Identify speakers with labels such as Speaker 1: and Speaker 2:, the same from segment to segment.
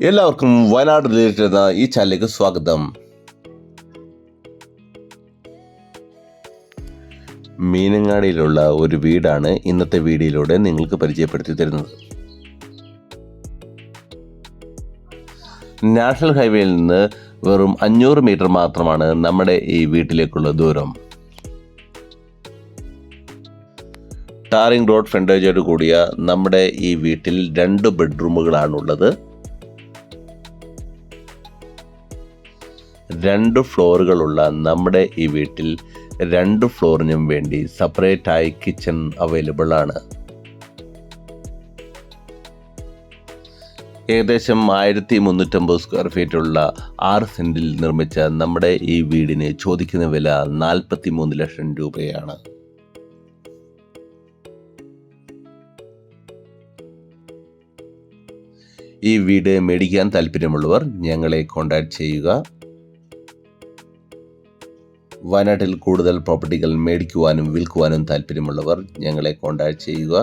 Speaker 1: എല്ലാവർക്കും വയനാട് റിലേറ്റഡ് എന്ന ഈ ചാനലിലേക്ക് സ്വാഗതം. മീനങ്ങാടിയിലുള്ള ഒരു വീടാണ് ഇന്നത്തെ വീഡിയോയിലൂടെ നിങ്ങൾക്ക് പരിചയപ്പെടുത്തി തരുന്നത്. നാഷണൽ ഹൈവേയിൽ നിന്ന് വെറും 500 മീറ്റർ മാത്രമാണ് നമ്മുടെ ഈ വീട്ടിലേക്കുള്ള ദൂരം. ടാറിംഗ് റോഡ് ഫ്രണ്ടേജോട് കൂടിയ നമ്മുടെ ഈ വീട്ടിൽ 2 ബെഡ്റൂമുകളാണുള്ളത്. 2 ഫ്ലോറുകളുള്ള നമ്മുടെ ഈ വീട്ടിൽ 2 ഫ്ലോറിനും വേണ്ടി സെപ്പറേറ്റ് ആയി കിച്ചൺ അവൈലബിൾ ആണ്. ഏകദേശം 1350 സ്ക്വയർ ഫീറ്റുള്ള 6 സെൻറ്റിൽ നിർമ്മിച്ച നമ്മുടെ ഈ വീടിന് ചോദിക്കുന്ന വില 43 ലക്ഷം രൂപയാണ്. ഈ വീട് മേടിക്കാൻ താല്പര്യമുള്ളവർ ഞങ്ങളെ കോൺടാക്ട് ചെയ്യുക. വയനാട്ടിൽ കൂടുതൽ പ്രോപ്പർട്ടികൾ മേടിക്കുവാനും വിൽക്കുവാനും താല്പര്യമുള്ളവർ ഞങ്ങളെ കോൺടാക്ട് ചെയ്യുക.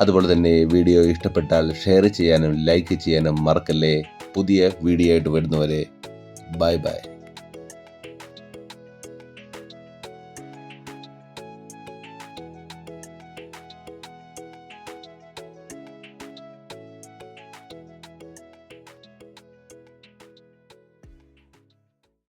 Speaker 1: അതുപോലെ തന്നെ വീഡിയോ ഇഷ്ടപ്പെട്ടാൽ ഷെയർ ചെയ്യാനും ലൈക്ക് ചെയ്യാനും മറക്കല്ലേ. പുതിയ വീഡിയോ ആയിട്ട് വരുന്നവരെ ബൈ ബൈ.